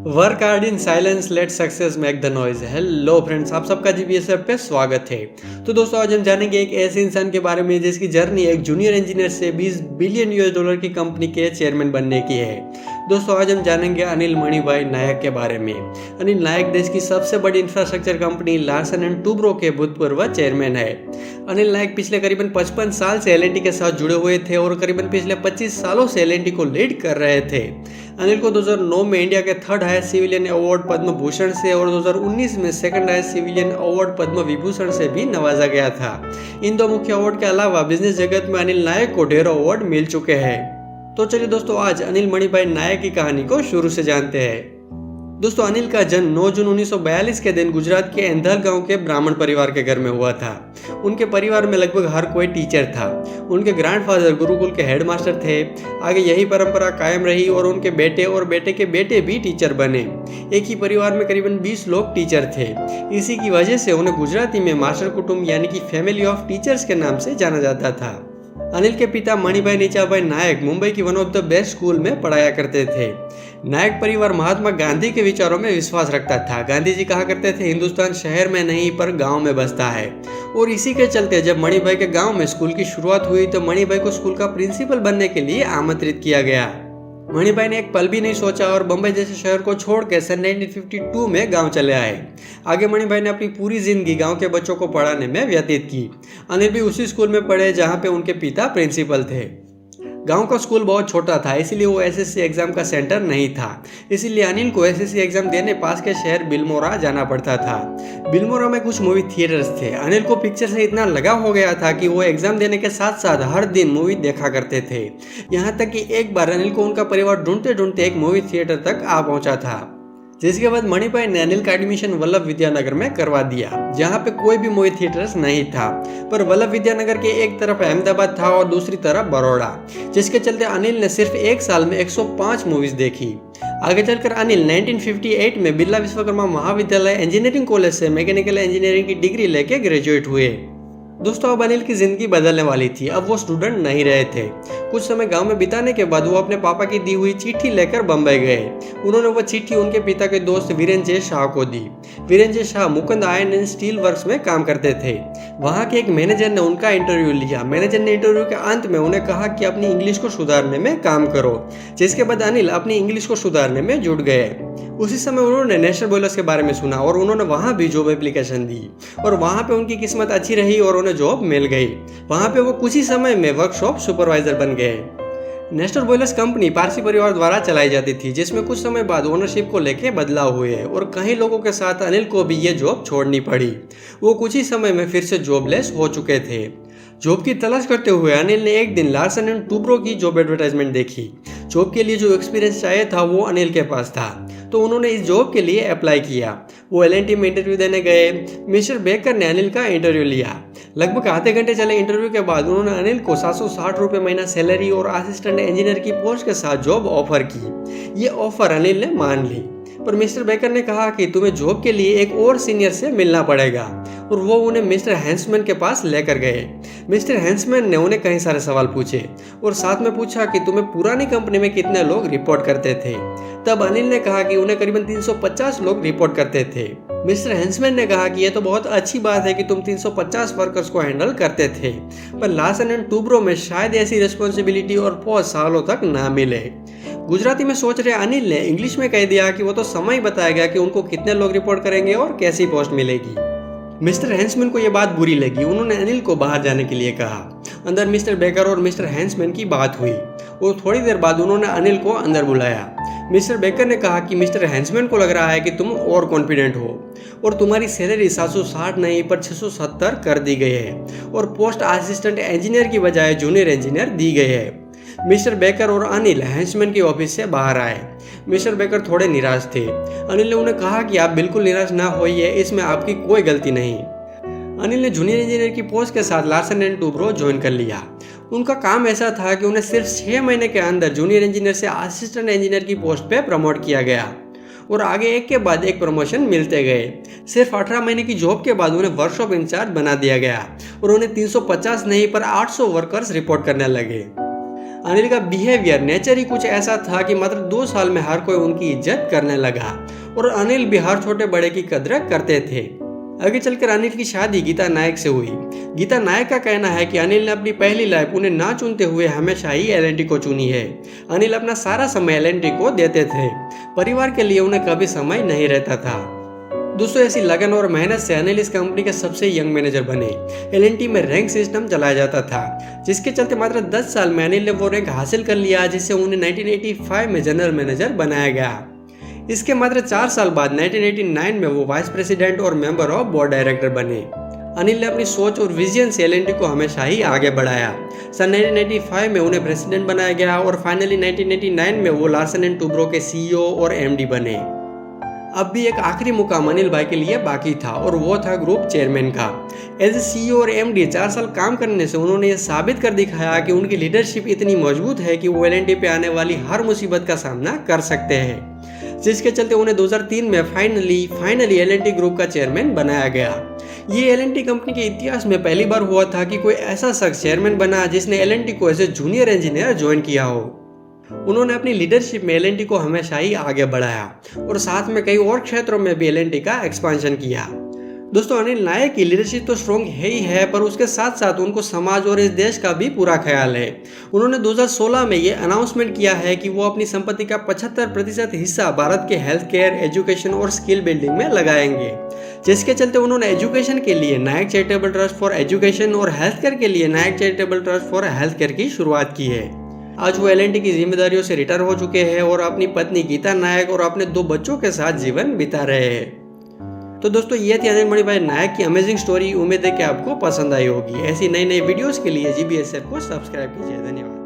Work hard in silence, let success make the noise. Hello friends, आप सबका जीबीएसएफ पे स्वागत है। तो दोस्तों, आज हम जानेंगे एक ऐसे इंसान के बारे में जिसकी जर्नी एक जूनियर इंजीनियर से 20 बिलियन यूएस डॉलर की कंपनी के चेयरमैन बनने की है। दोस्तों, आज हम जानेंगे अनिल मणिभाई नायक के बारे में। अनिल नायक देश की सबसे बड़ी infrastructure company Larsen and Toubro के भूतपूर्व चेयरमैन है। अनिल नायक पिछले करीबन 55 साल से एल के साथ जुड़े हुए थे और करीबन पिछले 25 सालों से एल को लीड कर रहे थे। अनिल को 2009 में इंडिया के third highest civilian award Padma Bhushan से और 2019 में second highest civilian award Padma Vibhushan से भी नवाजा गया था। इन दो मुख्य अवार्ड के अलावा बिजनेस जगत में अनिल नायक को ढेरों अवार्ड मिल चुके हैं। तो चलिए दोस्तों, आज अनिल मणिभाई नायक की कहानी को शुरू से जानते हैं। दोस्तों, अनिल का जन्म 9 जून 1942 के दिन गुजरात के एंधल गांव के ब्राह्मण परिवार के घर में हुआ था। उनके परिवार में लगभग हर कोई टीचर था। उनके ग्रैंडफादर गुरुकुल के हेडमास्टर थे। आगे यही परंपरा कायम रही और उनके बेटे और बेटे के बेटे भी टीचर बने। एक ही परिवार में करीबन 20 लोग टीचर थे। इसी की वजह से उन्हें गुजराती में मास्टर कुटुंब यानी कि फैमिली ऑफ टीचर्स के नाम से जाना जाता था। अनिल के पिता मणिभाई नीचाभाई नायक मुंबई की one of the best school में पढ़ाया करते थे। नायक परिवार महात्मा गांधी के विचारों में विश्वास रखता था। गांधी जी कहा करते थे, हिंदुस्तान शहर में नहीं पर गांव में बसता है। और इसी के चलते जब मणिभाई के गांव में स्कूल की शुरुआत हुई तो मणिभाई को स्कूल का प्रिंसिपल बनने के लिए आमंत्रित किया गया। मणिभाई ने एक पल भी नहीं सोचा और बम्बई जैसे शहर को छोड़कर सन 1952 में गांव चले आए। आगे मणिभाई ने अपनी पूरी जिंदगी गांव के बच्चों को पढ़ाने में व्यतीत की। अनिल भी उसी स्कूल में पढ़े जहां पे उनके पिता प्रिंसिपल थे। गांव का स्कूल बहुत छोटा था, इसीलिए वो एसएससी एग्जाम का सेंटर नहीं था। इसीलिए अनिल को एसएससी एग्जाम देने पास के शहर बिलमोरा जाना पड़ता था। बिलमोरा में कुछ मूवी थिएटर्स थे। अनिल को पिक्चर से इतना लगाव हो गया था कि वो एग्जाम देने के साथ साथ हर दिन मूवी देखा करते थे। यहाँ तक कि एक बार अनिल को उनका परिवार ढूंढते ढूंढते एक मूवी थिएटर तक आ पहुंचा था। जिसके बाद मणिभाई ने अनिल का एडमिशन वल्लभ विद्यानगर में करवा दिया, जहाँ पे कोई भी मूवी थिएटर्स नहीं था। पर वल्लभ विद्यानगर के एक तरफ अहमदाबाद था और दूसरी तरफ बड़ौदा, जिसके चलते अनिल ने सिर्फ एक साल में 105 मूवीज देखी। आगे चलकर अनिल 1958 में बिरला विश्वकर्मा महाविद्यालय इंजीनियरिंग कॉलेज से मैकेनिकल इंजीनियरिंग की डिग्री लेके ग्रेजुएट हुए। दोस्तों, अब अनिल की जिंदगी बदलने वाली थी। अब वो स्टूडेंट नहीं रहे थे। कुछ समय गांव में बिताने के बाद वो अपने पापा की दी हुई चिट्ठी लेकर बम्बई गए। उन्होंने वो चिट्ठी उनके पिता के दोस्त वीरेंद्र शाह को दी। Virendra Shah Mukund iron and steel works में काम करते थे। वहां के एक मैनेजर ने उनका इंटरव्यू लिया। मैनेजर ने इंटरव्यू के अंत में उन्हें कहा कि अपनी इंग्लिश को सुधारने में काम करो, जिसके बाद अनिल अपनी इंग्लिश को सुधारने में जुट गए। उसी समय उन्होंने नेशनल बॉयलर्स के बारे में सुना और उन्होंने वहां भी जॉब एप्लीकेशन दी और वहां पे उनकी किस्मत अच्छी रही और उन्हें जॉब मिल गई। वहां पे वो कुछ ही समय में वर्कशॉप सुपरवाइजर बन गए। नेशनल बॉयलर्स कंपनी पारसी परिवार द्वारा चलाई जाती थी, जिसमें कुछ समय बाद ओनरशिप को लेके बदलाव हुए और कई लोगों के साथ अनिल को भी ये जॉब छोड़नी पड़ी। वो कुछ ही समय में फिर से जॉबलेस हो चुके थे। जॉब की तलाश करते हुए अनिल ने एक दिन लार्सन एंड टूब्रो की जॉब एडवर्टाइजमेंट देखी। जॉब के लिए जो एक्सपीरियंस चाहिए था वो अनिल के पास था, तो उन्होंने इस जॉब के लिए अप्लाई किया। वो एल&टी में इंटरव्यू देने गए। मिस्टर बेकर ने अनिल का इंटरव्यू लिया। लगभग आधे घंटे चले इंटरव्यू के बाद उन्होंने अनिल को 760 रुपये महीना सैलरी और असिस्टेंट इंजीनियर की पोस्ट के साथ जॉब ऑफर की। ये ऑफर अनिल ने मान ली, पर मिस्टर बेकर ने कहा कि तुम्हें जॉब के लिए एक और सीनियर से मिलना पड़ेगा और वो उन्हें मिस्टर हैंसमैन के पास लेकर गए। मिस्टर हैंसमैन ने उन्हें कई सारे सवाल पूछे और साथ में पूछा कि तुम्हें पुरानी कंपनी में कितने लोग रिपोर्ट करते थे। तब अनिल ने कहा कि उन्हें करीबन 350 लोग रिपोर्ट करते थे। मिस्टर हैंसमैन ने कहा कि यह तो बहुत अच्छी बात है कि तुम 350 वर्कर्स को हैंडल करते थे, पर लार्सन एंड टूब्रो में शायद ऐसी रिस्पॉन्सिबिलिटी और पोस्ट सालों तक ना मिले। गुजराती में सोच रहे अनिल ने इंग्लिश में कह दिया कि वो तो समय बताएगा कि उनको कितने लोग रिपोर्ट करेंगे और कैसी पोस्ट मिलेगी। मिस्टर हैंसमैन को यह बात बुरी लगी। उन्होंने अनिल को बाहर जाने के लिए कहा। अंदर मिस्टर बेकर और मिस्टर हैंसमैन की बात हुई और थोड़ी देर बाद उन्होंने अनिल को अंदर बुलाया। मिस्टर बेकर ने कहा कि मिस्टर हैंसमैन को लग रहा है कि तुम और कॉन्फिडेंट हो और तुम्हारी सैलरी 760 नहीं पर 670 कर दी गई है और पोस्ट असिस्टेंट इंजीनियर की बजाय जूनियर इंजीनियर दी गई है। मिस्टर बेकर और अनिल हैंसमैन की ऑफिस से बाहर आए। मिस्टर बेकर थोड़े निराश थे। अनिल ने उन्हें कहा कि आप बिल्कुल निराश ना होइए, इसमें आपकी कोई गलती नहीं। अनिल ने जूनियर इंजीनियर की पोस्ट के साथ लार्सन एंड टूब्रो ज्वाइन कर लिया। उनका काम ऐसा था कि उन्हें सिर्फ 6 महीने के अंदर जूनियर इंजीनियर से असिस्टेंट इंजीनियर की पोस्ट पे प्रमोट किया गया और आगे एक के बाद एक प्रमोशन मिलते गए। सिर्फ 18 महीने की जॉब के बाद उन्हें वर्कशॉप इंचार्ज बना दिया गया और उन्हें 350 नहीं पर 800 वर्कर्स रिपोर्ट करने लगे। अनिल का बिहेवियर, नेचर ही कुछ ऐसा था कि मात्र 2 साल में हर कोई उनकी इज्जत करने लगा और अनिल भी हर छोटे बड़े की कद्र करते थे। आगे चलकर अनिल की शादी गीता नायक से हुई। गीता नायक का कहना है कि अनिल ने अपनी पहली लाइफ उन्हें ना चुनते हुए हमेशा ही एल&टी को चुनी है। अनिल अपना सारा समय एल&टी को देते थे, परिवार के लिए उन्हें कभी समय नहीं रहता था। दोस्तों, ऐसी लगन और मेहनत से अनिल इस कंपनी के सबसे यंग मैनेजर बने। एल&टी में रैंक सिस्टम चलाया जाता था, जिसके चलते मात्र 10 साल में अनिल ने वो रैंक हासिल कर लिया जिससे उन्हें 1985 में जनरल मैनेजर बनाया गया। इसके मात्र 4 साल बाद 1989 में वो वाइस प्रेसिडेंट और मेंबर ऑफ बोर्ड डायरेक्टर बने। अनिल ने अपनी सोच और विजन से एल&टी को हमेशा ही आगे बढ़ाया। सन 1985 में उन्हें प्रेसिडेंट बनाया गया और फाइनली 1989 में वो लार्सन एंड टुब्रो के CEO और MD बने। अब भी एक आखिरी मुकाम अनिल भाई के लिए बाकी था और वो था ग्रुप चेयरमैन का। एज CEO और MD 4 साल काम करने से उन्होंने ये साबित कर दिखाया कि उनकी लीडरशिप इतनी मजबूत है कि वो एल&टी पे आने वाली हर मुसीबत का सामना कर सकते हैं, जिसके चलते उन्हें 2003 में फाइनली एल&टी ग्रुप का चेयरमैन बनाया गया। ये एल&टी कंपनी के इतिहास में पहली बार हुआ था कि कोई ऐसा शख्स चेयरमैन बना जिसने एल&टी को as a junior engineer join किया हो। उन्होंने अपनी लीडरशिप में एल&टी को हमेशा ही आगे बढ़ाया और साथ में कई और क्षेत्रों में भी एल&टी का एक्सपेंशन किया। दोस्तों, अनिल नायक की लीडरशिप तो स्ट्रॉन्ग है ही है, पर उसके साथ साथ उनको समाज और इस देश का भी पूरा ख्याल है। उन्होंने 2016 में ये अनाउंसमेंट किया है कि वो अपनी संपत्ति का 75% हिस्सा भारत के हेल्थ केयर, एजुकेशन और स्किल बिल्डिंग में लगाएंगे, जिसके चलते उन्होंने एजुकेशन के लिए Nayak charitable trust for education और हेल्थ केयर के लिए Nayak charitable trust for health care की शुरुआत की है। आज वो एल&टी की जिम्मेदारियों से रिटायर हो चुके हैं और अपनी पत्नी गीता नायक और अपने 2 बच्चों के साथ जीवन बिता रहे हैं। तो दोस्तों, ये थी अनिल मणिभाई नायक की अमेजिंग स्टोरी। उम्मीद है कि आपको पसंद आई होगी। ऐसी नई वीडियोस के लिए GBSF को सब्सक्राइब कीजिए। धन्यवाद।